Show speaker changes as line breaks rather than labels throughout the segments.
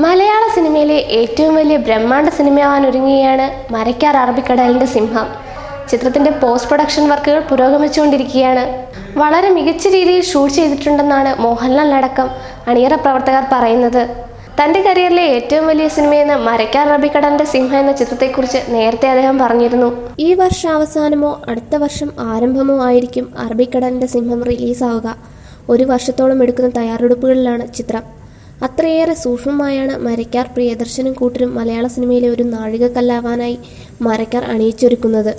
മലയാള സിനിമയിലെ ഏറ്റവും വലിയ ബ്രഹ്മാണ്ഡ സിനിമയാവാൻ ഒരുങ്ങുകയാണ് മരക്കാർ അറബിക്കടലിൻ്റെ സിംഹം. ചിത്രത്തിൻ്റെ പോസ്റ്റ് പ്രൊഡക്ഷൻ വർക്കുകൾ പുരോഗമിച്ചുകൊണ്ടിരിക്കുകയാണ്. വളരെ മികച്ച രീതിയിൽ ഷൂട്ട് ചെയ്തിട്ടുണ്ടെന്നാണ് മോഹൻലാൽ അടക്കം അണിയറ പ്രവർത്തകർ പറയുന്നത്. തൻ്റെ കരിയറിലെ ഏറ്റവും വലിയ സിനിമയെന്ന് മരക്കാർ അറബിക്കടലിൻ്റെ സിംഹം എന്ന ചിത്രത്തെക്കുറിച്ച് നേരത്തെ അദ്ദേഹം പറഞ്ഞിരുന്നു. ഈ വർഷം അവസാനമോ അടുത്ത വർഷം ആരംഭമോ ആയിരിക്കും അറബിക്കടലിൻ്റെ സിംഹം റിലീസാവുക. ഒരു വർഷത്തോളം എടുക്കുന്ന തയ്യാറെടുപ്പുകളിലാണ് ചിത്രം. അത്രയേറെ സൂക്ഷ്മമായാണ് മരക്കാർ പ്രിയദർശനും കൂട്ടരും മലയാള സിനിമയിലെ ഒരു നാഴികക്കല്ലാവാനായി മരക്കാർ അണിയിച്ചൊരുക്കുന്നത്.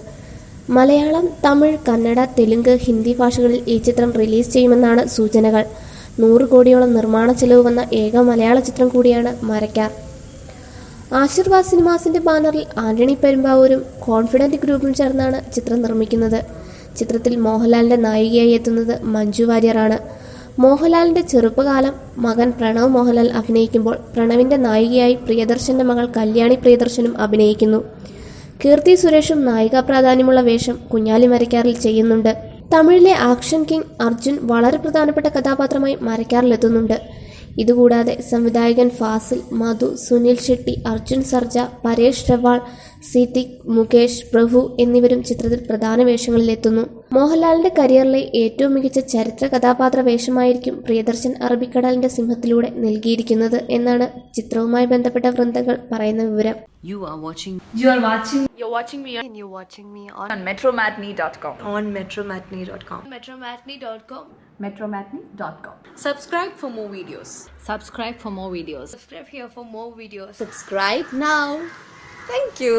മലയാളം, തമിഴ്, കന്നഡ, തെലുങ്ക്, ഹിന്ദി ഭാഷകളിൽ ഈ ചിത്രം റിലീസ് ചെയ്യുമെന്നാണ് സൂചനകൾ. 100 കോടിയോളം നിർമ്മാണ ചെലവ് വന്ന ഏക മലയാള ചിത്രം കൂടിയാണ് മരക്കാർ. ആശീർവാദ് സിനിമാസിന്റെ ബാനറിൽ ആന്റണി പെരുമ്പാവൂരും കോൺഫിഡന്റ് ഗ്രൂപ്പും ചേർന്നാണ് ചിത്രം നിർമ്മിക്കുന്നത്. ചിത്രത്തിൽ മോഹൻലാലിന്റെ നായികയായി എത്തുന്നത് മഞ്ജു വാര്യറാണ്. മോഹൻലാലിന്റെ ചെറുപ്പകാലം മകൻ പ്രണവ് മോഹൻലാൽ അഭിനയിക്കുമ്പോൾ പ്രണവിന്റെ നായികയായി പ്രിയദർശന്റെ മകൾ കല്യാണി പ്രിയദർശനും അഭിനയിക്കുന്നു. കീർത്തി സുരേഷും നായികാ പ്രാധാന്യമുള്ള വേഷം കുഞ്ഞാലി മരക്കാറിൽ ചെയ്യുന്നുണ്ട്. തമിഴിലെ ആക്ഷൻ കിങ് അർജുൻ വളരെ പ്രധാനപ്പെട്ട കഥാപാത്രമായി മരക്കാറിലെത്തുന്നുണ്ട്. ഇതുകൂടാതെ സംവിധായകൻ ഫാസിൽ, മധു, സുനിൽ ഷെട്ടി, അർജുൻ സർജ, പരേഷ് റവാൾ, സിദ്ദിഖ്, മുകേഷ്, പ്രഭു എന്നിവരും ചിത്രത്തിൽ പ്രധാന വേഷങ്ങളിലെത്തുന്നു. മോഹൻലാലിന്റെ കരിയറിലെ ഏറ്റവും മികച്ച ചരിത്ര കഥാപാത്ര വേഷമായിരിക്കും പ്രിയദർശൻ അറബിക്കടലിന്റെ സിംഹത്തിലൂടെ നൽകിയിരിക്കുന്നത് എന്നാണ് ചിത്രവുമായി ബന്ധപ്പെട്ട വൃന്ദങ്ങൾ പറയുന്ന വിവരം.
You're watching me on
metromatney.com.
metromatney.com.
metromatney.com.
Subscribe for more videos.
Subscribe for more videos.
Subscribe here for more videos.
Subscribe now.
Thank you.